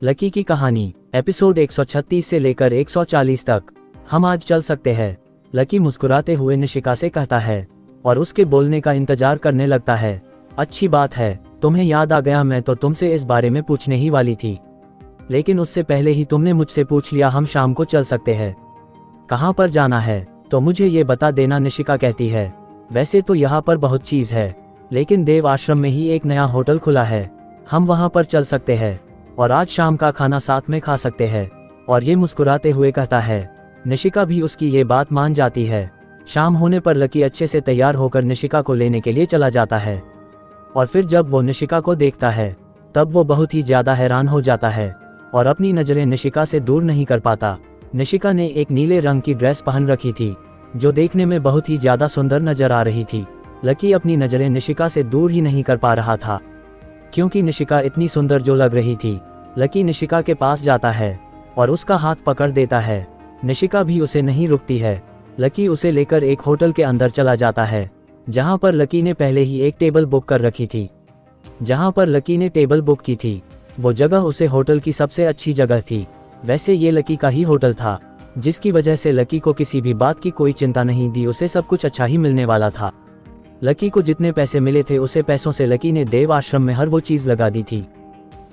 Lucky की कहानी episode 136 से लेकर 140 तक। हम आज चल सकते हैं, लकी मुस्कुराते हुए निशिका से कहता है और उसके बोलने का इंतजार करने लगता है। अच्छी बात है, तुम्हें याद आ गया, मैं तो तुमसे इस बारे में पूछने ही वाली थी, लेकिन उससे पहले ही तुमने मुझसे पूछ लिया। हम शाम को चल सकते हैं। कहाँ पर जाना है तो मुझे ये बता देना, निशिका कहती है। वैसे तो यहाँ पर बहुत चीज़ है, लेकिन देव आश्रम में ही एक नया होटल खुला है, हम वहाँ पर चल सकते हैं और आज शाम का खाना साथ में खा सकते हैं। और ये मुस्कुराते हुए कहता है। निशिका भी उसकी ये बात मान जाती है। शाम होने पर लकी अच्छे से तैयार होकर निशिका को लेने के लिए चला जाता है और फिर जब वो निशिका को देखता है तब वो बहुत ही ज़्यादा हैरान हो जाता है और अपनी नज़रें निशिका से दूर नहीं कर पाता। निशिका ने एक नीले रंग की ड्रेस पहन रखी थी जो देखने में बहुत ही ज़्यादा सुंदर नजर आ रही थी। लकी अपनी नज़रें निशिका से दूर ही नहीं कर पा रहा था क्योंकि निशिका इतनी सुंदर जो लग रही थी। लकी निशिका के पास जाता है और उसका हाथ पकड़ देता है। निशिका भी उसे नहीं रुकती है। लकी उसे लेकर एक होटल के अंदर चला जाता है जहां पर लकी ने पहले ही एक टेबल बुक कर रखी थी। जहां पर लकी ने टेबल बुक की थी वो जगह उसे होटल की सबसे अच्छी जगह थी। वैसे ये लकी का ही होटल था, जिसकी वजह से लकी को किसी भी बात की कोई चिंता नहीं थी। उसे सब कुछ अच्छा ही मिलने वाला था। लकी को जितने पैसे मिले थे उसे पैसों से लकी ने देव आश्रम में हर वो चीज़ लगा दी थी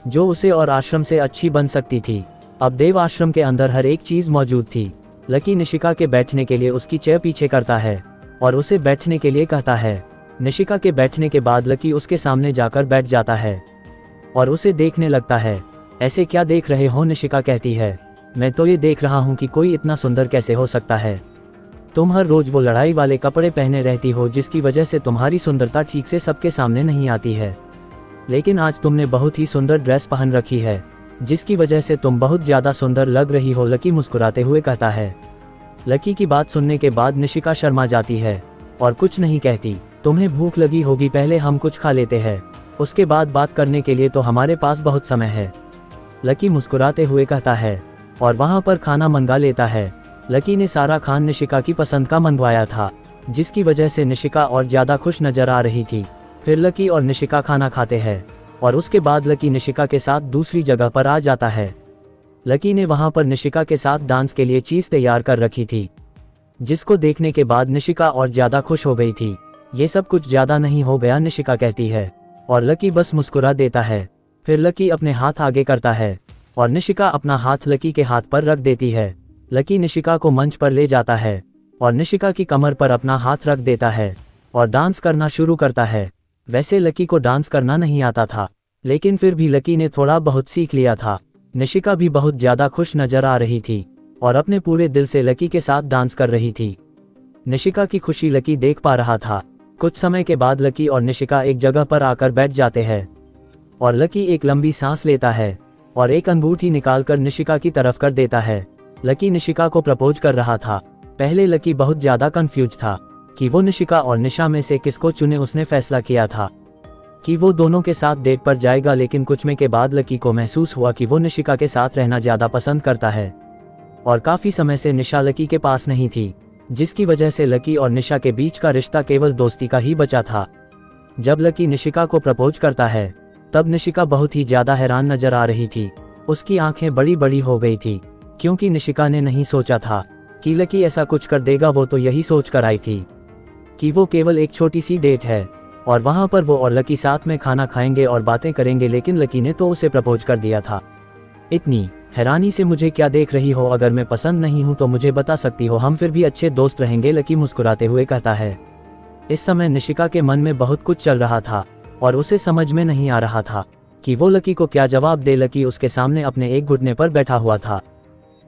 जो उसे और आश्रम से अच्छी बन सकती थी। अब देव आश्रम के अंदर हर एक चीज़ मौजूद थी। लकी निशिका के बैठने के लिए उसकी चेयर पीछे करता है और उसे बैठने के लिए कहता है। निशिका के बैठने के बाद लकी उसके सामने जाकर बैठ जाता है और उसे देखने लगता है। ऐसे क्या देख रहे हो, निशिका कहती है। मैं तो ये देख रहा हूँ कि कोई इतना सुंदर कैसे हो सकता है। तुम हर रोज वो लड़ाई वाले कपड़े पहने रहती हो जिसकी वजह से तुम्हारी सुंदरता ठीक से सबके सामने नहीं आती है, लेकिन आज तुमने बहुत ही सुंदर ड्रेस पहन रखी है जिसकी वजह से तुम बहुत ज़्यादा सुंदर लग रही हो, लकी मुस्कुराते हुए कहता है। लकी की बात सुनने के बाद निशिका शर्मा जाती है और कुछ नहीं कहती। तुम्हें भूख लगी होगी, पहले हम कुछ खा लेते हैं, उसके बाद बात करने के लिए तो हमारे पास बहुत समय है, लकी मुस्कुराते हुए कहता है और वहाँ पर खाना मंगा लेता है। लकी ने सारा खान निशिका की पसंद का मंगवाया था जिसकी वजह से निशिका और ज़्यादा खुश नज़र आ रही थी। फिर लकी और निशिका खाना खाते हैं और उसके बाद लकी निशिका के साथ दूसरी जगह पर आ जाता है। लकी ने वहां पर निशिका के साथ डांस के लिए चीज़ तैयार कर रखी थी जिसको देखने के बाद निशिका और ज़्यादा खुश हो गई थी। ये सब कुछ ज़्यादा नहीं हो गया, निशिका कहती है और लकी बस मुस्कुरा देता है। फिर लकी अपने हाथ आगे करता है और निशिका अपना हाथ लकी के हाथ पर रख देती है। लकी निशिका को मंच पर ले जाता है और निशिका की कमर पर अपना हाथ रख देता है और डांस करना शुरू करता है। वैसे लकी को डांस करना नहीं आता था, लेकिन फिर भी लकी ने थोड़ा बहुत सीख लिया था। निशिका भी बहुत ज़्यादा खुश नज़र आ रही थी और अपने पूरे दिल से लकी के साथ डांस कर रही थी। निशिका की खुशी लकी देख पा रहा था। कुछ समय के बाद लकी और निशिका एक जगह पर आकर बैठ जाते हैं और लकी एक लंबी सांस लेता है और एक अंगूठी निकालकर निशिका की तरफ कर देता है। लकी निशिका को प्रपोज कर रहा था। पहले लकी बहुत ज़्यादा कंफ्यूज था कि वो निशिका और निशा में से किसको चुने। उसने फैसला किया था कि वो दोनों के साथ डेट पर जाएगा, लेकिन कुछ में के बाद लकी को महसूस हुआ कि वो निशिका के साथ रहना ज़्यादा पसंद करता है और काफ़ी समय से निशा लकी के पास नहीं थी, जिसकी वजह से लकी और निशा के बीच का रिश्ता केवल दोस्ती का ही बचा था। जब लकी निशिका को प्रपोज करता है तब निशिका बहुत ही ज़्यादा हैरान नज़र आ रही थी। उसकी आंखें बड़ी बड़ी हो गई थी क्योंकि निशिका ने नहीं सोचा था कि लकी ऐसा कुछ कर देगा। वो तो यही सोच कर आई थी कि वो केवल एक छोटी सी डेट है और वहाँ पर वो और लकी साथ में खाना खाएंगे और बातें करेंगे, लेकिन लकी ने तो उसे प्रपोज कर दिया था। इतनी हैरानी से मुझे क्या देख रही हो, अगर मैं पसंद नहीं हूँ तो मुझे बता सकती हो, हम फिर भी अच्छे दोस्त रहेंगे, लकी मुस्कुराते हुए कहता है। इस समय निशिका के मन में बहुत कुछ चल रहा था और उसे समझ में नहीं आ रहा था कि वो लकी को क्या जवाब दे। लकी उसके सामने अपने एक घुटने पर बैठा हुआ था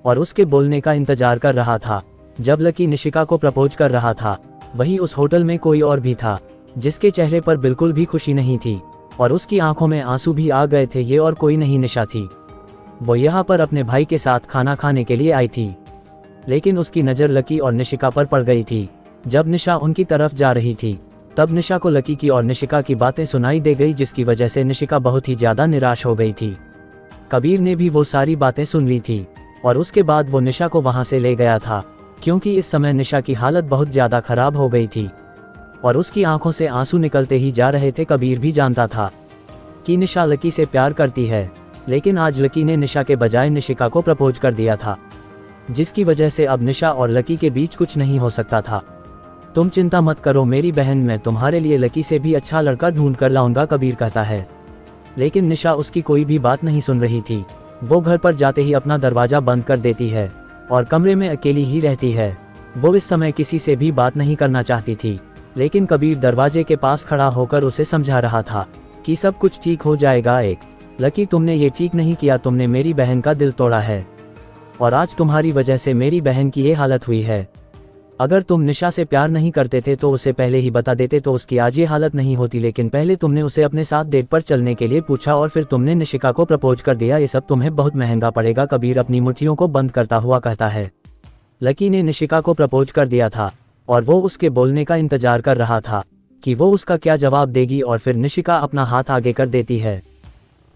और उसके बोलने का इंतजार कर रहा था। जब लकी निशिका को प्रपोज कर रहा था वही उस होटल में कोई और भी था जिसके चेहरे पर बिल्कुल भी खुशी नहीं थी और उसकी आंखों में आंसू भी आ गए थे। ये और कोई नहीं, निशा थी। वो यहाँ पर अपने भाई के साथ खाना खाने के लिए आई थी, लेकिन उसकी नज़र लकी और निशिका पर पड़ गई थी। जब निशा उनकी तरफ जा रही थी तब निशा को लकी की और निशिका की बातें सुनाई दे गई, जिसकी वजह से निशिका बहुत ही ज़्यादा निराश हो गई थी। कबीर ने भी वो सारी बातें सुन ली थी और उसके बाद वो निशा को वहाँ से ले गया था क्योंकि इस समय निशा की हालत बहुत ज़्यादा खराब हो गई थी और उसकी आंखों से आंसू निकलते ही जा रहे थे। कबीर भी जानता था कि निशा लकी से प्यार करती है, लेकिन आज लकी ने निशा के बजाय निशिका को प्रपोज कर दिया था, जिसकी वजह से अब निशा और लकी के बीच कुछ नहीं हो सकता था। तुम चिंता मत करो मेरी बहन, मैं तुम्हारे लिए लकी से भी अच्छा लड़का ढूंढ कर लाऊंगा, कबीर कहता है। लेकिन निशा उसकी कोई भी बात नहीं सुन रही थी। वो घर पर जाते ही अपना दरवाजा बंद कर देती है और कमरे में अकेली ही रहती है। वो इस समय किसी से भी बात नहीं करना चाहती थी, लेकिन कबीर दरवाजे के पास खड़ा होकर उसे समझा रहा था कि सब कुछ ठीक हो जाएगा। लकी, तुमने ये ठीक नहीं किया, तुमने मेरी बहन का दिल तोड़ा है और आज तुम्हारी वजह से मेरी बहन की ये हालत हुई है। अगर तुम निशा से प्यार नहीं करते थे तो उसे पहले ही बता देते तो उसकी आज ये हालत नहीं होती, लेकिन पहले तुमने उसे अपने साथ डेट पर चलने के लिए पूछा और फिर तुमने निशिका को प्रपोज कर दिया। ये सब तुम्हें बहुत महंगा पड़ेगा, कबीर अपनी मुट्ठियों को बंद करता हुआ कहता है। लकी ने निशिका को प्रपोज कर दिया था और वो उसके बोलने का इंतजार कर रहा था कि वो उसका क्या जवाब देगी, और फिर निशिका अपना हाथ आगे कर देती है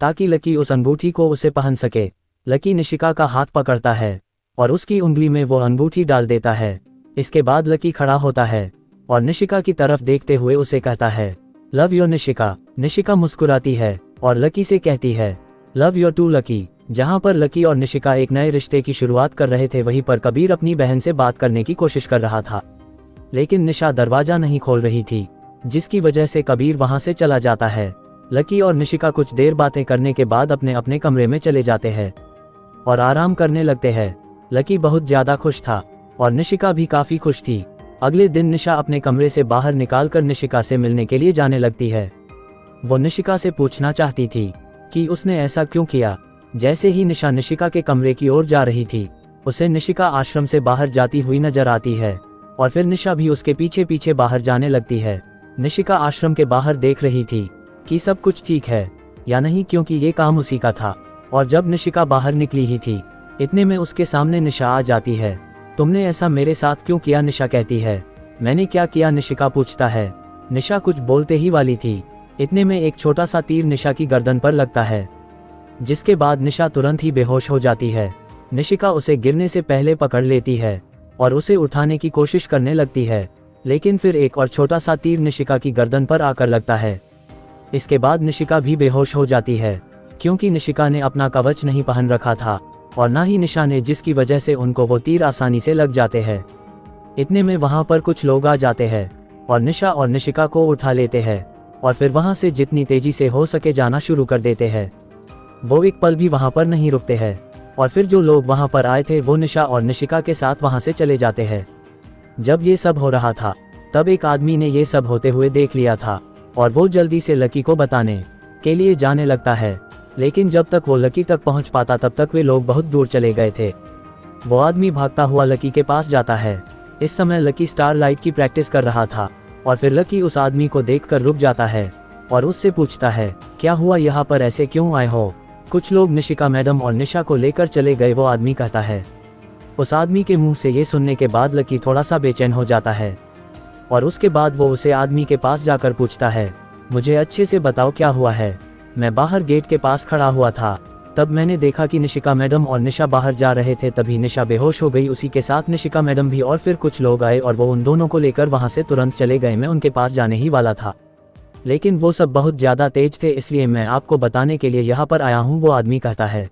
ताकि लकी उस अंगूठी को उसे पहन सके। लकी निशिका का हाथ पकड़ता है और उसकी उंगली में वो अंगूठी डाल देता है। इसके बाद लकी खड़ा होता है और निशिका की तरफ देखते हुए उसे कहता है, लव यू निशिका। निशिका मुस्कुराती है और लकी से कहती है, लव यू टू लकी। जहां पर लकी और निशिका एक नए रिश्ते की शुरुआत कर रहे थे, वहीं पर कबीर अपनी बहन से बात करने की कोशिश कर रहा था, लेकिन निशा दरवाजा नहीं खोल रही थी, जिसकी वजह से कबीर वहां से चला जाता है। लकी और निशिका कुछ देर बातें करने के बाद अपने अपने कमरे में चले जाते हैं और आराम करने लगते हैं। लकी बहुत ज्यादा खुश था और निशिका भी काफी खुश थी। अगले दिन निशा अपने कमरे से बाहर निकालकर निशिका से मिलने के लिए जाने लगती है। वो निशिका से पूछना चाहती थी कि उसने ऐसा क्यों किया। जैसे ही निशा निशिका के कमरे की ओर जा रही थी, उसे निशिका आश्रम से बाहर जाती हुई नजर आती है और फिर निशा भी उसके पीछे पीछे बाहर जाने लगती है। निशिका आश्रम के बाहर देख रही थी कि सब कुछ ठीक है या नहीं, क्योंकि ये काम उसी का था। और जब निशिका बाहर निकली ही थी, इतने में उसके सामने निशा आ जाती है। तुमने ऐसा मेरे साथ क्यों किया, निशा कहती है। मैंने क्या किया, निशिका पूछता है। निशा कुछ बोलते ही वाली थी, इतने में एक छोटा सा तीर निशा की गर्दन पर लगता है, जिसके बाद निशा तुरंत ही बेहोश हो जाती है। निशिका उसे गिरने से पहले पकड़ लेती है और उसे उठाने की कोशिश करने लगती है, लेकिन फिर एक और छोटा सा तीर निशिका की गर्दन पर आकर लगता है। इसके बाद निशिका भी बेहोश हो जाती है, क्योंकि निशिका ने अपना कवच नहीं पहन रखा था और ना ही निशा ने, जिसकी वजह से उनको वो तीर आसानी से लग जाते हैं। इतने में वहां पर कुछ लोग आ जाते हैं और निशा और निशिका को उठा लेते हैं और फिर वहां से जितनी तेजी से हो सके जाना शुरू कर देते हैं। वो एक पल भी वहां पर नहीं रुकते हैं और फिर जो लोग वहां पर आए थे वो निशा और निशिका के साथ वहां से चले जाते हैं। जब ये सब हो रहा था, तब एक आदमी ने ये सब होते हुए देख लिया था और वो जल्दी से लकी को बताने के लिए जाने लगता है, लेकिन जब तक वो लकी तक पहुंच पाता तब तक वे लोग बहुत दूर चले गए थे। वो आदमी भागता हुआ लकी के पास जाता है। इस समय लकी स्टारलाइट की प्रैक्टिस कर रहा था और फिर लकी उस आदमी को देखकर रुक जाता है और उससे पूछता है, क्या हुआ, यहाँ पर ऐसे क्यों आए हो? कुछ लोग निशिका मैडम और निशा को लेकर चले गए, वो आदमी कहता है। उस आदमी के मुंह से ये सुनने के बाद लकी थोड़ा सा बेचैन हो जाता है और उसके बाद वो उसे आदमी के पास जाकर पूछता है, मुझे अच्छे से बताओ क्या हुआ है। मैं बाहर गेट के पास खड़ा हुआ था, तब मैंने देखा कि निशिका मैडम और निशा बाहर जा रहे थे, तभी निशा बेहोश हो गई, उसी के साथ निशिका मैडम भी, और फिर कुछ लोग आए और वो उन दोनों को लेकर वहां से तुरंत चले गए। मैं उनके पास जाने ही वाला था, लेकिन वो सब बहुत ज्यादा तेज थे, इसलिए मैं आपको बताने के लिए यहाँ पर आया हूँ, वो आदमी कहता है।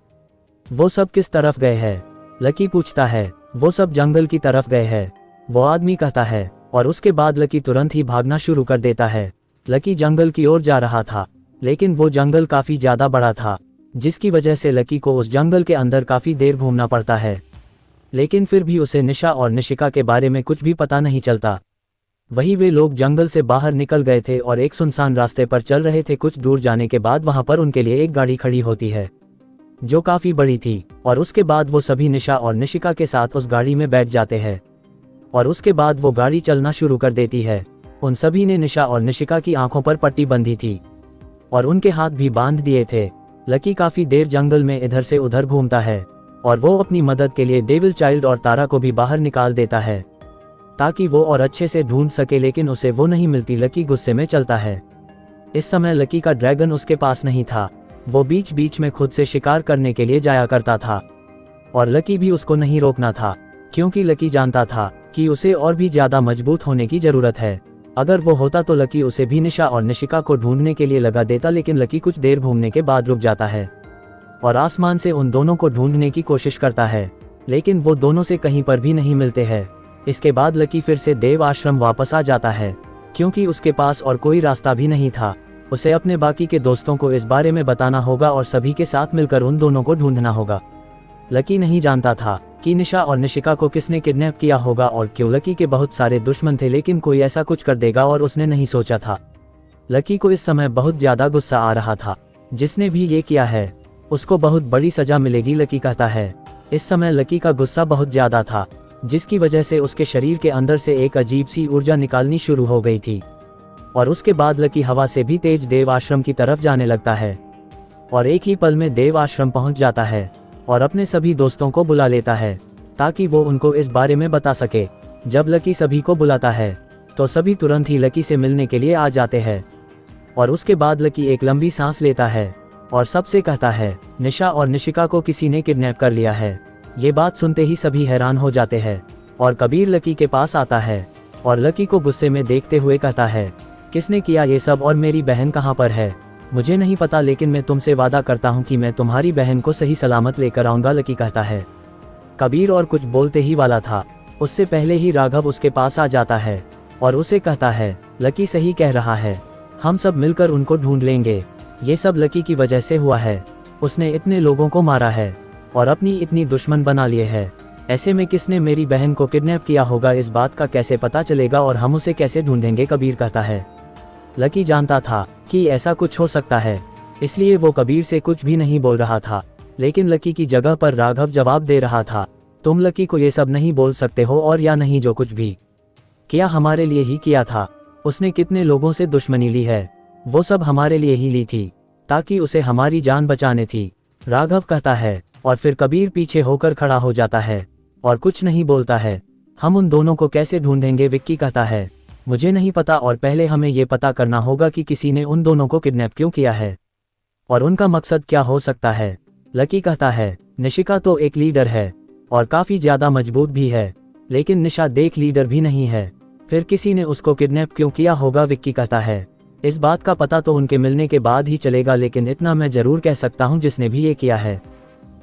वो सब किस तरफ गए हैं? लकी पूछता है। वो सब जंगल की तरफ गए हैं, वो आदमी कहता है, और उसके बाद लकी तुरंत ही भागना शुरू कर देता है। लकी जंगल की ओर जा रहा था, लेकिन वो जंगल काफी ज्यादा बड़ा था, जिसकी वजह से लकी को उस जंगल के अंदर काफी देर घूमना पड़ता है, लेकिन फिर भी उसे निशा और निशिका के बारे में कुछ भी पता नहीं चलता। वही वे लोग जंगल से बाहर निकल गए थे और एक सुनसान रास्ते पर चल रहे थे। कुछ दूर जाने के बाद वहां पर उनके लिए एक गाड़ी खड़ी होती है, जो काफी बड़ी थी, और उसके बाद वो सभी निशा और निशिका के साथ उस गाड़ी में बैठ जाते हैं और उसके बाद वो गाड़ी चलना शुरू कर देती है। उन सभी ने निशा और निशिका की आंखों पर पट्टी बंधी थी और उनके हाथ भी बांध दिए थे। लकी काफी देर जंगल में इधर से उधर घूमता है और वो अपनी मदद के लिए डेविल चाइल्ड और तारा को भी बाहर निकाल देता है ताकि वो और अच्छे से ढूंढ सके, लेकिन उसे वो नहीं मिलती। लकी गुस्से में चलता है। इस समय लकी का ड्रैगन उसके पास नहीं था, वो बीच बीच में खुद से शिकार करने के लिए जाया करता था और लकी भी उसको नहीं रोकना था, क्योंकि लकी जानता था कि उसे और भी ज्यादा मजबूत होने की जरूरत है। अगर वो होता तो लकी उसे भी निशा और निशिका को ढूंढने के लिए लगा देता, लेकिन लकी कुछ देर घूमने के बाद रुक जाता है और आसमान से उन दोनों को ढूंढने की कोशिश करता है, लेकिन वो दोनों से कहीं पर भी नहीं मिलते हैं। इसके बाद लकी फिर से देव आश्रम वापस आ जाता है, क्योंकि उसके पास और कोई रास्ता भी नहीं था। उसे अपने बाकी के दोस्तों को इस बारे में बताना होगा और सभी के साथ मिलकर उन दोनों को ढूंढना होगा। लकी नहीं जानता था कि निशा और निशिका को किसने किडनैप किया होगा और क्यों। लकी के बहुत सारे दुश्मन थे, लेकिन कोई ऐसा कुछ कर देगा और उसने नहीं सोचा था। लकी को इस समय बहुत ज्यादा गुस्सा आ रहा था। जिसने भी ये किया है उसको बहुत बड़ी सजा मिलेगी, लकी कहता है। इस समय लकी का गुस्सा बहुत ज्यादा था, जिसकी वजह से उसके शरीर के अंदर से एक अजीब सी ऊर्जा निकालनी शुरू हो गई थी। और उसके बाद लकी हवा से भी तेज देव आश्रम की तरफ जाने लगता है और एक ही पल में देव आश्रम पहुंच जाता है और अपने सभी दोस्तों को बुला लेता है ताकि वो उनको इस बारे में बता सके। जब लकी सभी को बुलाता है तो सभी तुरंत ही लकी से मिलने के लिए आ जाते हैं और उसके बाद लकी एक लंबी सांस लेता है और सबसे कहता है, निशा और निशिका को किसी ने किडनैप कर लिया है। ये बात सुनते ही सभी हैरान हो जाते हैं और कबीर लकी के पास आता है और लकी को गुस्से में देखते हुए कहता है, किसने किया ये सब और मेरी बहन कहाँ पर है? मुझे नहीं पता, लेकिन मैं तुमसे वादा करता हूँ कि मैं तुम्हारी बहन को सही सलामत लेकर आऊँगा, लकी कहता है। कबीर और कुछ बोलते ही वाला था, उससे पहले ही राघव उसके पास आ जाता है और उसे कहता है, लकी सही कह रहा है, हम सब मिलकर उनको ढूंढ लेंगे। ये सब लकी की वजह से हुआ है। उसने इतने लोगों को मारा है और अपनी इतनी दुश्मन बना लिए है। ऐसे में किसने मेरी बहन को किडनैप किया होगा, इस बात का कैसे पता चलेगा और हम उसे कैसे ढूंढेंगे? कबीर कहता है। लकी जानता था कि ऐसा कुछ हो सकता है, इसलिए वो कबीर से कुछ भी नहीं बोल रहा था। लेकिन लकी की जगह पर राघव जवाब दे रहा था, तुम लकी को ये सब नहीं बोल सकते हो और या नहीं, जो कुछ भी किया हमारे लिए ही किया था। उसने कितने लोगों से दुश्मनी ली है, वो सब हमारे लिए ही ली थी, ताकि उसे हमारी जान बचाने थी, राघव कहता है। और फिर कबीर पीछे होकर खड़ा हो जाता है और कुछ नहीं बोलता है। हम उन दोनों को कैसे ढूंढेंगे? विक्की कहता है। मुझे नहीं पता, और पहले हमें ये पता करना होगा कि किसी ने उन दोनों को किडनैप क्यों किया है और उनका मकसद क्या हो सकता है। लकी कहता है, निशिका तो एक लीडर है और काफी ज्यादा मजबूत भी है, लेकिन निशा देख लीडर भी नहीं है, फिर किसी ने उसको किडनैप क्यों किया होगा? विक्की कहता है। इस बात का पता तो उनके मिलने के बाद ही चलेगा, लेकिन इतना मैं जरूर कह सकता हूँ, जिसने भी ये किया है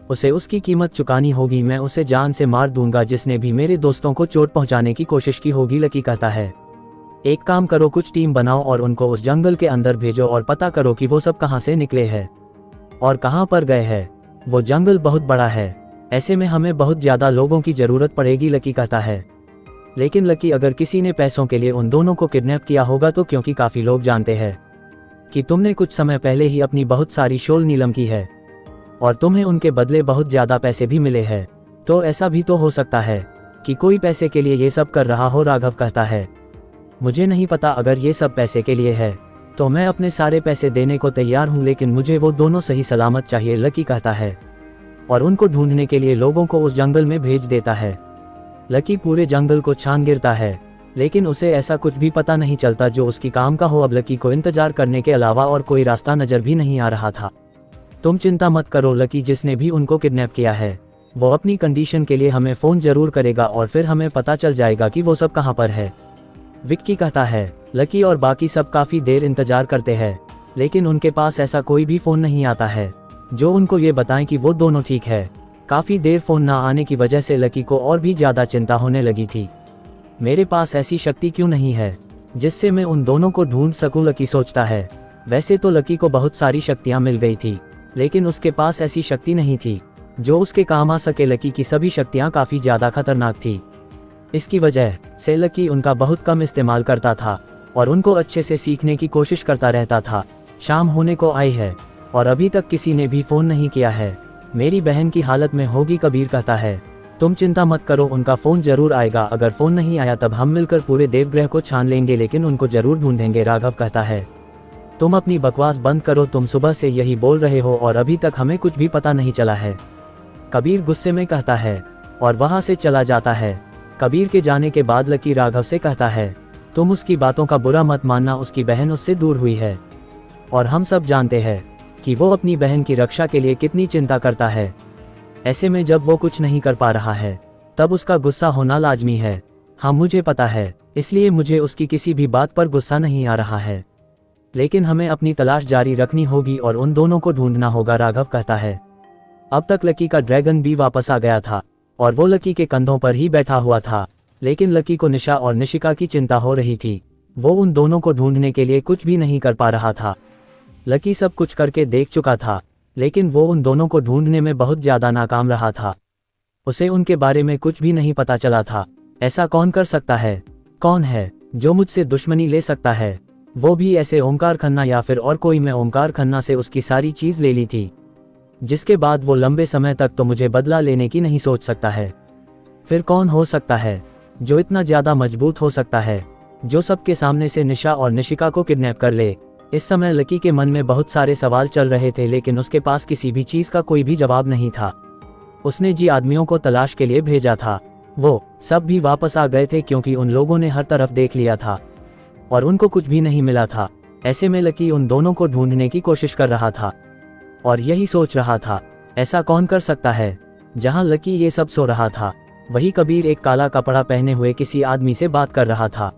उसे उसकी कीमत चुकानी होगी। मैं उसे जान से मार दूंगा, जिसने भी मेरे दोस्तों को चोट पहुंचाने की कोशिश की होगी। लकी कहता है। एक काम करो, कुछ टीम बनाओ और उनको उस जंगल के अंदर भेजो और पता करो कि वो सब कहाँ से निकले हैं और कहाँ पर गए हैं। वो जंगल बहुत बड़ा है, ऐसे में हमें बहुत ज्यादा लोगों की जरूरत पड़ेगी, लकी कहता है। लेकिन लकी, अगर किसी ने पैसों के लिए उन दोनों को किडनैप किया होगा तो, क्योंकि काफी लोग जानते हैं कि तुमने कुछ समय पहले ही अपनी बहुत सारी शोल नीलम की है और तुम्हें उनके बदले बहुत ज्यादा पैसे भी मिले हैं, तो ऐसा भी तो हो सकता है कि कोई पैसे के लिए ये सब कर रहा हो, राघव कहता है। मुझे नहीं पता, अगर ये सब पैसे के लिए है तो मैं अपने सारे पैसे देने को तैयार हूँ, लेकिन मुझे वो दोनों सही सलामत चाहिए, लकी कहता है। और उनको ढूंढने के लिए लोगों को उस जंगल में भेज देता है। लकी पूरे जंगल को छान गिरता है, लेकिन उसे ऐसा कुछ भी पता नहीं चलता जो उसकी काम का हो। अब लकी को इंतजार करने के अलावा और कोई रास्ता नजर भी नहीं आ रहा था। तुम चिंता मत करो लकी, जिसने भी उनको किडनैप किया है वो अपनी कंडीशन के लिए हमें फ़ोन जरूर करेगा और फिर हमें पता चल जाएगा कि वो सब कहाँ पर है, विक्की कहता है। लकी और बाकी सब काफ़ी देर इंतजार करते हैं, लेकिन उनके पास ऐसा कोई भी फ़ोन नहीं आता है जो उनको ये बताएं कि वो दोनों ठीक है। काफ़ी देर फ़ोन ना आने की वजह से लकी को और भी ज़्यादा चिंता होने लगी थी। मेरे पास ऐसी शक्ति क्यों नहीं है जिससे मैं उन दोनों को ढूंढ सकूं, लकी सोचता है। वैसे तो लकी को बहुत सारी शक्तियां मिल गई थी, लेकिन उसके पास ऐसी शक्ति नहीं थी जो उसके काम आ सके। लकी की सभी शक्तियां काफ़ी ज़्यादा खतरनाक थी, इसकी वजह से लकी उनका बहुत कम इस्तेमाल करता था और उनको अच्छे से सीखने की कोशिश करता रहता था। शाम होने को आई है और अभी तक किसी ने भी फ़ोन नहीं किया है। मेरी बहन की हालत में होगी, कबीर कहता है। तुम चिंता मत करो, उनका फ़ोन जरूर आएगा। अगर फ़ोन नहीं आया तब हम मिलकर पूरे देवग्रह को छान लेंगे, लेकिन उनको जरूर ढूंढेंगे, राघव कहता है। तुम अपनी बकवास बंद करो, तुम सुबह से यही बोल रहे हो और अभी तक हमें कुछ भी पता नहीं चला है, कबीर गुस्से में कहता है और वहाँ से चला जाता है। कबीर के जाने के बाद लकी राघव से कहता है, तुम उसकी बातों का बुरा मत मानना, उसकी बहन उससे दूर हुई है और हम सब जानते हैं कि वो अपनी बहन की रक्षा के लिए कितनी चिंता करता है। ऐसे में जब वो कुछ नहीं कर पा रहा है तब उसका गुस्सा होना लाजमी है। हाँ मुझे पता है, इसलिए मुझे उसकी किसी भी बात पर गुस्सा नहीं आ रहा है, लेकिन हमें अपनी तलाश जारी रखनी होगी और उन दोनों को ढूंढना होगा, राघव कहता है। अब तक लकी का ड्रैगन भी वापस आ गया था और वो लकी के कंधों पर ही बैठा हुआ था, लेकिन लकी को निशा और निशिका की चिंता हो रही थी। वो उन दोनों को ढूंढने के लिए कुछ भी नहीं कर पा रहा था। लकी सब कुछ करके देख चुका था, लेकिन वो उन दोनों को ढूंढने में बहुत ज़्यादा नाकाम रहा था। उसे उनके बारे में कुछ भी नहीं पता चला था। ऐसा कौन कर सकता है? कौन है जो मुझसे दुश्मनी ले सकता है? वो भी ऐसे ओमकार खन्ना या फिर और कोई? मैं ओमकार खन्ना से उसकी सारी चीज़ ले ली थी, जिसके बाद वो लंबे समय तक तो मुझे बदला लेने की नहीं सोच सकता है। फिर कौन हो सकता है जो इतना ज़्यादा मजबूत हो सकता है, जो सबके सामने से निशा और निशिका को किडनैप कर ले? इस समय लकी के मन में बहुत सारे सवाल चल रहे थे, लेकिन उसके पास किसी भी चीज़ का कोई भी जवाब नहीं था। उसने जी आदमियों को तलाश के लिए भेजा था, वो सब भी वापस आ गए थे क्योंकि उन लोगों ने हर तरफ देख लिया था और उनको कुछ भी नहीं मिला था। ऐसे में लकी उन दोनों को ढूंढने की कोशिश कर रहा था और यही सोच रहा था, ऐसा कौन कर सकता है? जहां लकी ये सब सो रहा था, वही कबीर एक काला कपड़ा पहने हुए किसी आदमी से बात कर रहा था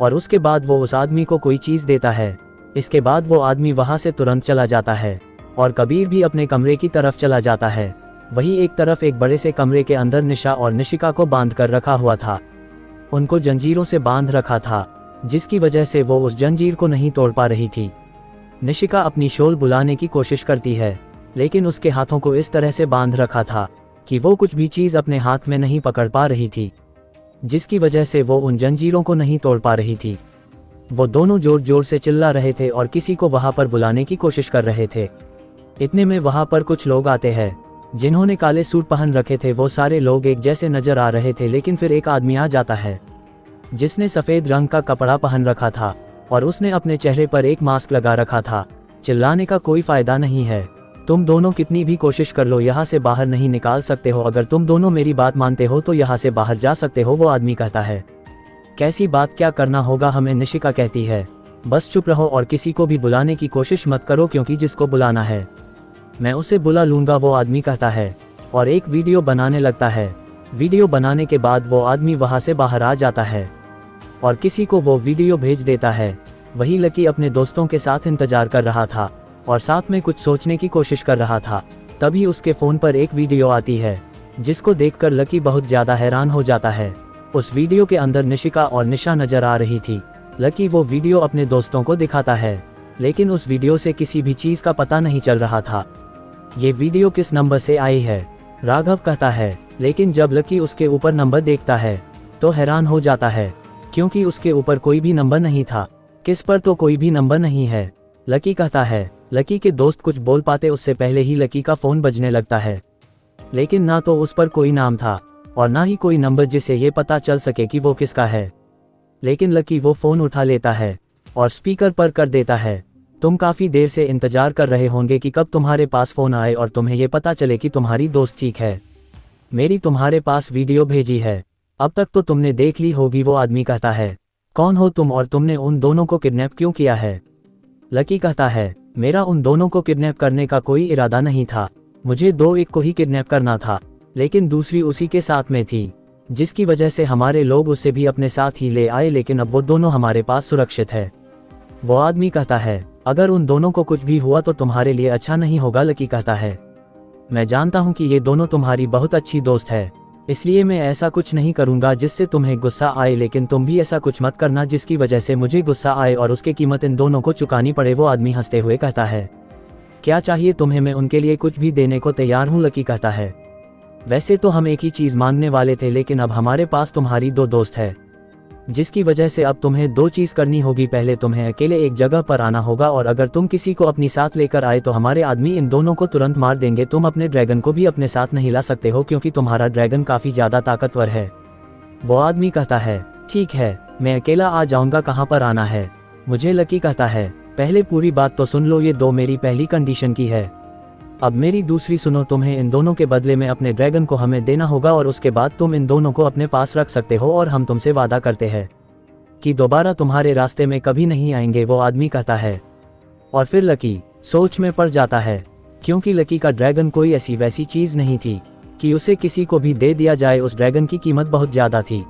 और उसके बाद वो उस आदमी को कोई चीज़ देता है। इसके बाद वो आदमी वहां से तुरंत चला जाता है और कबीर भी अपने कमरे की तरफ चला जाता है। वही एक तरफ एक बड़े से कमरे के अंदर निशा और निशिका को बांध कर रखा हुआ था। उनको जंजीरों से बांध रखा था, जिसकी वजह से वो उस जंजीर को नहीं तोड़ पा रही थी। निशिका अपनी शोल बुलाने की कोशिश करती है, लेकिन उसके हाथों को इस तरह से बांध रखा था कि वो कुछ भी चीज़ अपने हाथ में नहीं पकड़ पा रही थी, जिसकी वजह से वो उन जंजीरों को नहीं तोड़ पा रही थी। वो दोनों जोर जोर से चिल्ला रहे थे और किसी को वहां पर बुलाने की कोशिश कर रहे थे। इतने में वहां पर कुछ लोग आते हैं जिन्होंने काले सूट पहन रखे थे। वो सारे लोग एक जैसे नजर आ रहे थे, लेकिन फिर एक आदमी आ जाता है जिसने सफ़ेद रंग का कपड़ा पहन रखा था और उसने अपने चेहरे पर एक मास्क लगा रखा था। चिल्लाने का कोई फ़ायदा नहीं है, तुम दोनों कितनी भी कोशिश कर लो यहाँ से बाहर नहीं निकाल सकते हो। अगर तुम दोनों मेरी बात मानते हो तो यहाँ से बाहर जा सकते हो, वो आदमी कहता है। कैसी बात, क्या करना होगा हमें? निशिका कहती है। बस चुप रहो और किसी को भी बुलाने की कोशिश मत करो, क्योंकि जिसको बुलाना है मैं उसे बुला लूँगा, वो आदमी कहता है और एक वीडियो बनाने लगता है। वीडियो बनाने के बाद वो आदमी वहाँ से बाहर आ जाता है और किसी को वो वीडियो भेज देता है। वही लकी अपने दोस्तों के साथ इंतजार कर रहा था और साथ में कुछ सोचने की कोशिश कर रहा था। तभी उसके फ़ोन पर एक वीडियो आती है, जिसको देखकर लकी बहुत ज़्यादा हैरान हो जाता है। उस वीडियो के अंदर निशिका और निशा नजर आ रही थी। लकी वो वीडियो अपने दोस्तों को दिखाता है, लेकिन उस वीडियो से किसी भी चीज़ का पता नहीं चल रहा था। ये वीडियो किस नंबर से आई है? राघव कहता है। लेकिन जब लकी उसके ऊपर नंबर देखता है तो हैरान हो जाता है, क्योंकि उसके ऊपर कोई भी नंबर नहीं था। किस पर? तो कोई भी नंबर नहीं है, लकी कहता है। लकी के दोस्त कुछ बोल पाते उससे पहले ही लकी का फ़ोन बजने लगता है, लेकिन ना तो उस पर कोई नाम था और ना ही कोई नंबर जिससे ये पता चल सके कि वो किसका है। लेकिन लकी वो फ़ोन उठा लेता है और स्पीकर पर कर देता है। तुम काफ़ी देर से इंतज़ार कर रहे होंगे कि कब तुम्हारे पास फ़ोन आए और तुम्हें ये पता चले कि तुम्हारी दोस्त ठीक है। मेरी तुम्हारे पास वीडियो भेजी है, अब तक तो तुमने देख ली होगी, वो आदमी कहता है। कौन हो तुम और तुमने उन दोनों को किडनैप क्यों किया है? लकी कहता है, मेरा उन दोनों को किडनैप करने का कोई इरादा नहीं था। मुझे एक को ही किडनैप करना था, लेकिन दूसरी उसी के साथ में थी, जिसकी वजह से हमारे लोग उसे भी अपने साथ ही ले आए, लेकिन अब वो दोनों हमारे पास सुरक्षित है। वो आदमी कहता है, अगर उन दोनों को कुछ भी हुआ तो तुम्हारे लिए अच्छा नहीं होगा। लकी कहता है, मैं जानता हूँ कि ये दोनों तुम्हारी बहुत अच्छी दोस्त है, इसलिए मैं ऐसा कुछ नहीं करूँगा जिससे तुम्हें गुस्सा आए, लेकिन तुम भी ऐसा कुछ मत करना जिसकी वजह से मुझे गुस्सा आए और उसकी कीमत इन दोनों को चुकानी पड़े। वो आदमी हंसते हुए कहता है, क्या चाहिए तुम्हें? मैं उनके लिए कुछ भी देने को तैयार हूँ। लकी कहता है, वैसे तो हम एक ही चीज़ मांगने वाले थे, लेकिन अब हमारे पास तुम्हारी दो दोस्त है, जिसकी वजह से अब तुम्हें दो चीज़ करनी होगी। पहले तुम्हें अकेले एक जगह पर आना होगा और अगर तुम किसी को अपनी साथ लेकर आए तो हमारे आदमी इन दोनों को तुरंत मार देंगे। तुम अपने ड्रैगन को भी अपने साथ नहीं ला सकते हो, क्योंकि तुम्हारा ड्रैगन काफ़ी ज़्यादा ताकतवर है। वो आदमी कहता है, ठीक है, मैं अकेला आ जाऊँगा, कहाँ पर आना है मुझे? लकी कहता है, पहले पूरी बात तो सुन लो, ये दो मेरी पहली कंडीशन की है, अब मेरी दूसरी सुनो। तुम्हें इन दोनों के बदले में अपने ड्रैगन को हमें देना होगा और उसके बाद तुम इन दोनों को अपने पास रख सकते हो और हम तुमसे वादा करते हैं कि दोबारा तुम्हारे रास्ते में कभी नहीं आएंगे। वो आदमी कहता है और फिर लकी सोच में पड़ जाता है, क्योंकि लकी का ड्रैगन कोई ऐसी वैसी चीज़ नहीं थी कि उसे किसी को भी दे दिया जाए। उस ड्रैगन की कीमत बहुत ज़्यादा थी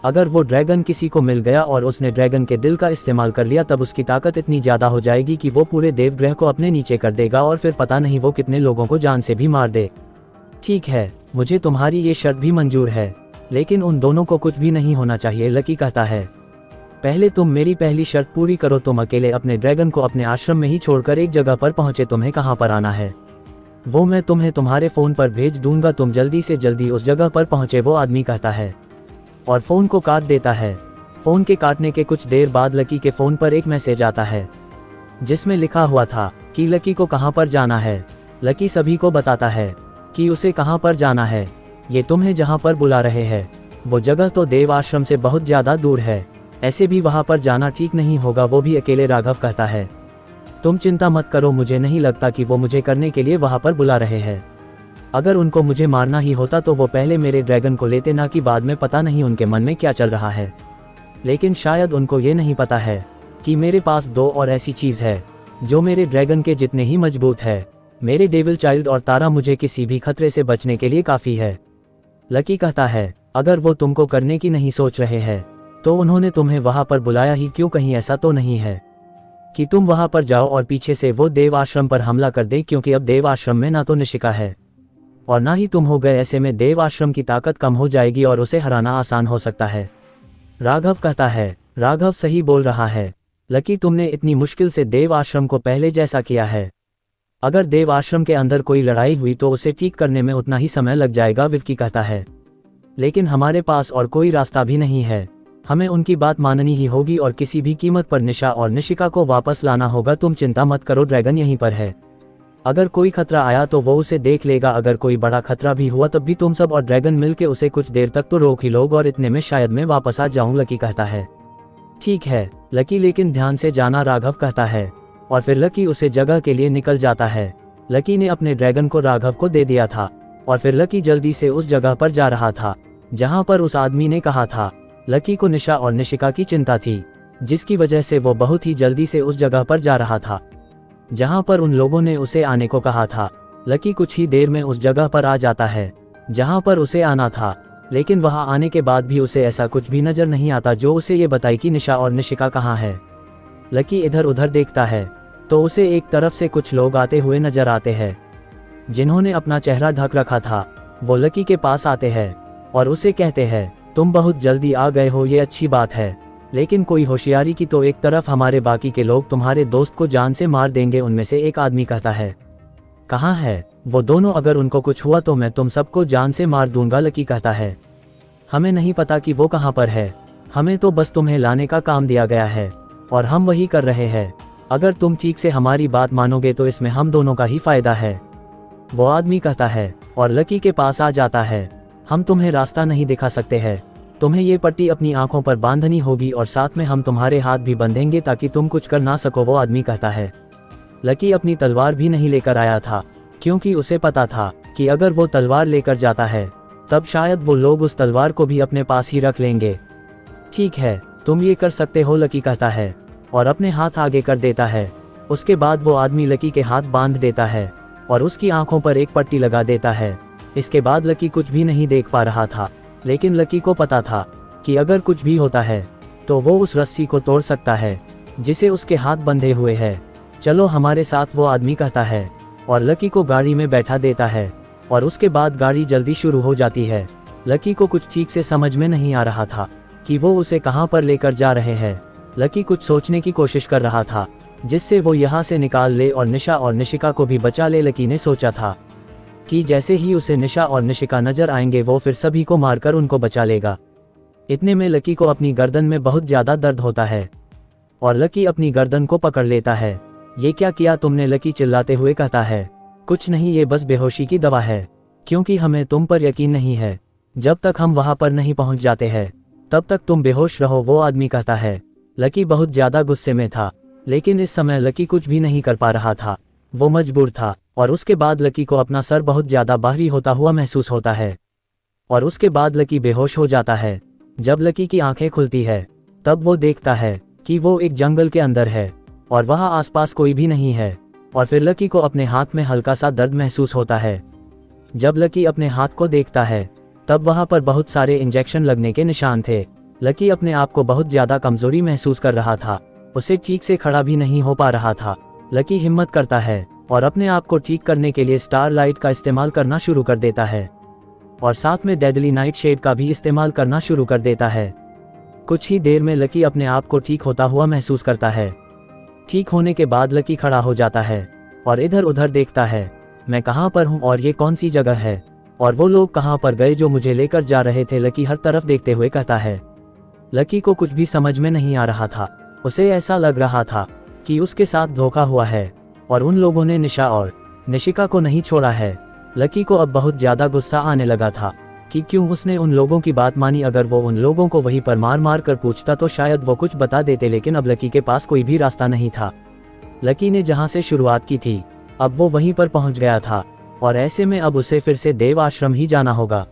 अगर वो ड्रैगन किसी को मिल गया और उसने ड्रैगन के दिल का इस्तेमाल कर लिया तब उसकी ताकत इतनी ज़्यादा हो जाएगी कि वो पूरे देवग्रह को अपने नीचे कर देगा और फिर पता नहीं वो कितने लोगों को जान से भी मार दे। ठीक है, मुझे तुम्हारी ये शर्त भी मंजूर है, लेकिन उन दोनों को कुछ भी नहीं होना चाहिए, लकी कहता है। पहले तुम मेरी पहली शर्त पूरी करो, तुम अकेले अपने ड्रैगन को अपने आश्रम में ही छोड़कर एक जगह पर पहुंचे। तुम्हें कहाँ पर आना है वो मैं तुम्हें तुम्हारे फ़ोन पर भेज दूंगा, तुम जल्दी से जल्दी उस जगह पर पहुंचे, वो आदमी कहता है और फ़ोन को काट देता है। फ़ोन के काटने के कुछ देर बाद लकी के फ़ोन पर एक मैसेज आता है जिसमें लिखा हुआ था कि लकी को कहाँ पर जाना है। लकी सभी को बताता है कि उसे कहाँ पर जाना है, ये तुम्हें जहाँ पर बुला रहे हैं वो जगह तो देव आश्रम से बहुत ज़्यादा दूर है, ऐसे भी वहाँ पर जाना ठीक नहीं होगा, वो भी अकेले। राघव कहता है तुम चिंता मत करो, मुझे नहीं लगता कि वो मुझे करने के लिए वहाँ पर बुला रहे हैं। अगर उनको मुझे मारना ही होता तो वो पहले मेरे ड्रैगन को लेते, ना कि बाद में। पता नहीं उनके मन में क्या चल रहा है, लेकिन शायद उनको ये नहीं पता है कि मेरे पास दो और ऐसी चीज़ है जो मेरे ड्रैगन के जितने ही मजबूत है। मेरे डेविल चाइल्ड और तारा मुझे किसी भी खतरे से बचने के लिए काफ़ी है। लकी कहता है अगर वो तुमको करने की नहीं सोच रहे हैं तो उन्होंने तुम्हें वहाँ पर बुलाया ही क्यों? कहीं ऐसा तो नहीं है कि तुम वहाँ पर जाओ और पीछे से वो देव आश्रम पर हमला कर दे, क्योंकि अब देव आश्रम में ना तो निशिका है और ना ही तुम हो गए। ऐसे में देव आश्रम की ताकत कम हो जाएगी और उसे हराना आसान हो सकता है। राघव कहता है राघव सही बोल रहा है लकी, तुमने इतनी मुश्किल से देव आश्रम को पहले जैसा किया है। अगर देव आश्रम के अंदर कोई लड़ाई हुई तो उसे ठीक करने में उतना ही समय लग जाएगा, विक्की कहता है। लेकिन हमारे पास और कोई रास्ता भी नहीं है, हमें उनकी बात माननी ही होगी और किसी भी कीमत पर निशा और निशिका को वापस लाना होगा। तुम चिंता मत करो, ड्रैगन यहीं पर है। अगर कोई खतरा आया तो वो उसे देख लेगा, अगर कोई बड़ा खतरा भी हुआ तब भी तुम सब और ड्रैगन मिलके उसे कुछ देर तक तो रोक ही लोग, और इतने में शायद मैं वापस आ जाऊं, लकी कहता है। ठीक है लकी, लेकिन ध्यान से जाना, राघव कहता है। और फिर लकी उसे जगह के लिए निकल जाता है। लकी ने अपने ड्रैगन को राघव को दे दिया था और फिर लकी जल्दी से उस जगह पर जा रहा था जहां पर उस आदमी ने कहा था। लकी को निशा और निशिका की चिंता थी, जिसकी वजह से वो बहुत ही जल्दी से उस जगह पर जा रहा था जहां पर उन लोगों ने उसे आने को कहा था। लकी कुछ ही देर में उस जगह पर आ जाता है जहां पर उसे आना था, लेकिन वहां आने के बाद भी उसे ऐसा कुछ भी नजर नहीं आता जो उसे ये बताए कि निशा और निशिका कहाँ है। लकी इधर उधर देखता है तो उसे एक तरफ से कुछ लोग आते हुए नजर आते हैं जिन्होंने अपना चेहरा ढक रखा था। वो लकी के पास आते हैं और उसे कहते हैं तुम बहुत जल्दी आ गए हो, ये अच्छी बात है, लेकिन कोई होशियारी की तो एक तरफ हमारे बाकी के लोग तुम्हारे दोस्त को जान से मार देंगे। उनमें से एक आदमी कहता है कहाँ है वो दोनों? अगर उनको कुछ हुआ तो मैं तुम सबको जान से मार दूंगा, लकी कहता है। हमें नहीं पता कि वो कहाँ पर है, हमें तो बस तुम्हें लाने का काम दिया गया है और हम वही कर रहे हैं। अगर तुम ठीक से हमारी बात मानोगे तो इसमें हम दोनों का ही फायदा है, वो आदमी कहता है और लकी के पास आ जाता है। हम तुम्हें रास्ता नहीं दिखा सकते हैं, तुम्हें ये पट्टी अपनी आंखों पर बांधनी होगी और साथ में हम तुम्हारे हाथ भी बंधेंगे ताकि तुम कुछ कर ना सको, वो आदमी कहता है। लकी अपनी तलवार भी नहीं लेकर आया था क्योंकि उसे पता था कि अगर वो तलवार लेकर जाता है तब शायद वो लोग उस तलवार को भी अपने पास ही रख लेंगे। ठीक है तुम ये कर सकते हो, लकी कहता है और अपने हाथ आगे कर देता है। उसके बाद वो आदमी लकी के हाथ बांध देता है और उसकी आंखों पर एक पट्टी लगा देता है। इसके बाद लकी कुछ भी नहीं देख पा रहा था, लेकिन लकी को पता था कि अगर कुछ भी होता है तो वो उस रस्सी को तोड़ सकता है जिसे उसके हाथ बंधे हुए है। चलो हमारे साथ, वो आदमी कहता है और लकी को गाड़ी में बैठा देता है और उसके बाद गाड़ी जल्दी शुरू हो जाती है। लकी को कुछ ठीक से समझ में नहीं आ रहा था कि वो उसे कहाँ पर लेकर जा रहे हैं। लकी कुछ सोचने की कोशिश कर रहा था जिससे वो यहाँ से निकाल ले और निशा और निशिका को भी बचा ले। लकी ने सोचा था कि जैसे ही उसे निशा और निशिका नजर आएंगे वो फिर सभी को मारकर उनको बचा लेगा। इतने में लकी को अपनी गर्दन में बहुत ज़्यादा दर्द होता है और लकी अपनी गर्दन को पकड़ लेता है। ये क्या किया तुमने? लकी चिल्लाते हुए कहता है। कुछ नहीं, ये बस बेहोशी की दवा है, क्योंकि हमें तुम पर यकीन नहीं है। जब तक हम वहाँ पर नहीं पहुँच जाते हैं तब तक तुम बेहोश रहो, वो आदमी कहता है। लकी बहुत ज़्यादा गुस्से में था, लेकिन इस समय लकी कुछ भी नहीं कर पा रहा था, वो मजबूर था। और उसके बाद लकी को अपना सर बहुत ज़्यादा भारी होता हुआ महसूस होता है और उसके बाद लकी बेहोश हो जाता है। जब लकी की आंखें खुलती है तब वो देखता है कि वो एक जंगल के अंदर है और वहाँ आसपास कोई भी नहीं है। और फिर लकी को अपने हाथ में हल्का सा दर्द महसूस होता है। जब लकी अपने हाथ को देखता है तब वहाँ पर बहुत सारे इंजेक्शन लगने के निशान थे। लकी अपने आप को बहुत ज्यादा कमजोरी महसूस कर रहा था। उसे ठीक से खड़ा भी नहीं हो पा रहा था। लकी हिम्मत करता है और अपने आप को ठीक करने के लिए स्टार लाइट का इस्तेमाल करना शुरू कर देता है और साथ में डेडली नाइट शेड का भी इस्तेमाल करना शुरू कर देता है। कुछ ही देर में लकी अपने आप को ठीक होता हुआ महसूस करता है। ठीक होने के बाद लकी खड़ा हो जाता है और इधर उधर देखता है, मैं कहाँ पर हूँ और ये कौन सी जगह है और वो लोग कहाँ पर गए जो मुझे लेकर जा रहे थे। लकी हर तरफ देखते हुए कहता है। लकी को कुछ भी समझ में नहीं आ रहा था। उसे ऐसा लग रहा था कि उसके साथ धोखा हुआ है और उन लोगों ने निशा और निशिका को नहीं छोड़ा है। लकी को अब बहुत ज्यादा गुस्सा आने लगा था कि क्यों उसने उन लोगों की बात मानी। अगर वो उन लोगों को वहीं पर मार मार कर पूछता तो शायद वो कुछ बता देते, लेकिन अब लकी के पास कोई भी रास्ता नहीं था। लकी ने जहां से शुरुआत की थी अब वो वहीं पर पहुंच गया था और ऐसे में अब उसे फिर से देव आश्रम ही जाना होगा।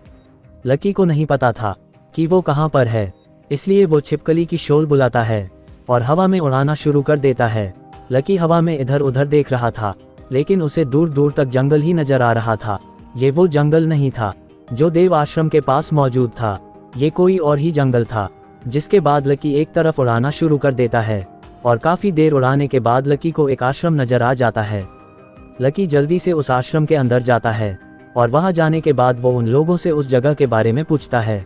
लकी को नहीं पता था कि वो कहां पर है, इसलिए वो छिपकली की शोल बुलाता है और हवा में उड़ाना शुरू कर देता है। लकी हवा में इधर उधर देख रहा था, लेकिन उसे दूर दूर तक जंगल ही नजर आ रहा था। ये वो जंगल नहीं था जो देव आश्रम के पास मौजूद था, ये कोई और ही जंगल था। जिसके बाद लकी एक तरफ उड़ाना शुरू कर देता है और काफी देर उड़ाने के बाद लकी को एक आश्रम नजर आ जाता है। लकी जल्दी से उस आश्रम के अंदर जाता है और वहां जाने के बाद वो उन लोगों से उस जगह के बारे में पूछता है,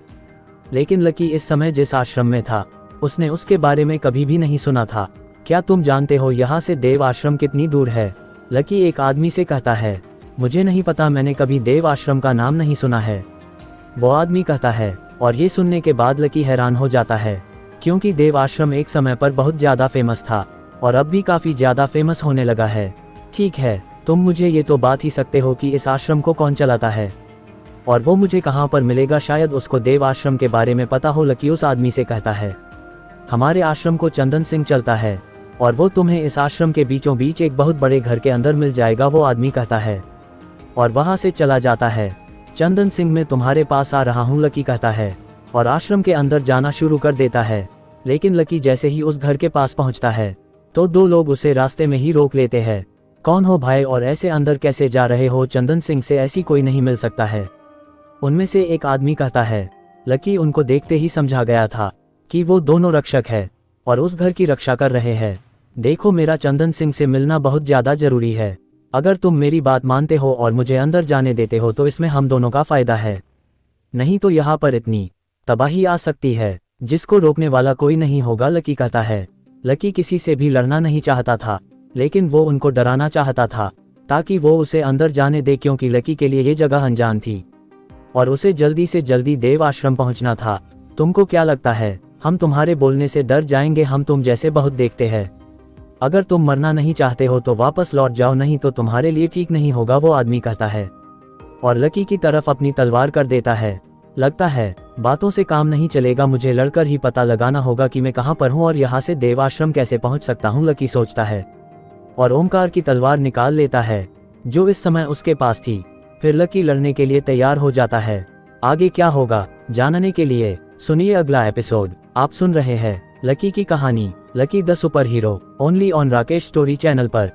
लेकिन लकी इस समय जिस आश्रम में था उसने उसके बारे में कभी भी नहीं सुना था। क्या तुम जानते हो यहाँ से देव आश्रम कितनी दूर है? लकी एक आदमी से कहता है, मुझे नहीं पता, मैंने कभी देव आश्रम का नाम नहीं सुना है। वो आदमी कहता है और ये सुनने के बाद लकी हैरान हो जाता है, क्योंकि देव आश्रम एक समय पर बहुत ज्यादा फेमस था और अब भी काफी ज्यादा फेमस होने लगा है। ठीक है, तुम मुझे ये तो बात ही सकते हो कि इस आश्रम को कौन चलाता है और वो मुझे कहाँ पर मिलेगा, शायद उसको देव आश्रम के बारे में पता हो। लकी उस आदमी से कहता है, हमारे आश्रम को चंदन सिंह चलता है और वो तुम्हें इस आश्रम के बीचों बीच एक बहुत बड़े घर के अंदर मिल जाएगा। वो आदमी कहता है और वहां से चला जाता है। चंदन सिंह, मैं तुम्हारे पास आ रहा हूँ, लकी कहता है और आश्रम के अंदर जाना शुरू कर देता है। लेकिन लकी जैसे ही उस घर के पास पहुंचता है तो दो लोग उसे रास्ते में ही रोक लेते हैं। कौन हो भाई और ऐसे अंदर कैसे जा रहे हो? चंदन सिंह से ऐसी कोई नहीं मिल सकता है, उनमें से एक आदमी कहता है। लकी उनको देखते ही समझा गया था कि वो दोनों रक्षक है और उस घर की रक्षा कर रहे हैं। देखो, मेरा चंदन सिंह से मिलना बहुत ज्यादा जरूरी है। अगर तुम मेरी बात मानते हो और मुझे अंदर जाने देते हो तो इसमें हम दोनों का फायदा है, नहीं तो यहाँ पर इतनी तबाही आ सकती है जिसको रोकने वाला कोई नहीं होगा। लकी कहता है। लकी किसी से भी लड़ना नहीं चाहता था, लेकिन वो उनको डराना चाहता था ताकि वो उसे अंदर जाने दे, क्योंकि लकी के लिए ये जगह अनजान थी और उसे जल्दी से जल्दी देव आश्रम पहुंचना था। तुमको क्या लगता है हम तुम्हारे बोलने से डर जाएंगे? हम तुम जैसे बहुत देखते हैं। अगर तुम मरना नहीं चाहते हो तो वापस लौट जाओ, नहीं तो तुम्हारे लिए ठीक नहीं होगा। वो आदमी कहता है और लकी की तरफ अपनी तलवार कर देता है। लगता है बातों से काम नहीं चलेगा, मुझे लड़कर ही पता लगाना होगा कि मैं कहाँ पर हूँ और यहाँ से देव आश्रम कैसे पहुँच सकता हूँ। लकी सोचता है और ओमकार की तलवार निकाल लेता है जो इस समय उसके पास थी। फिर लकी लड़ने के लिए तैयार हो जाता है। आगे क्या होगा जानने के लिए सुनिए अगला एपिसोड। आप सुन रहे हैं लकी की कहानी, lucky the super hero, only on Rakesh story channel पर।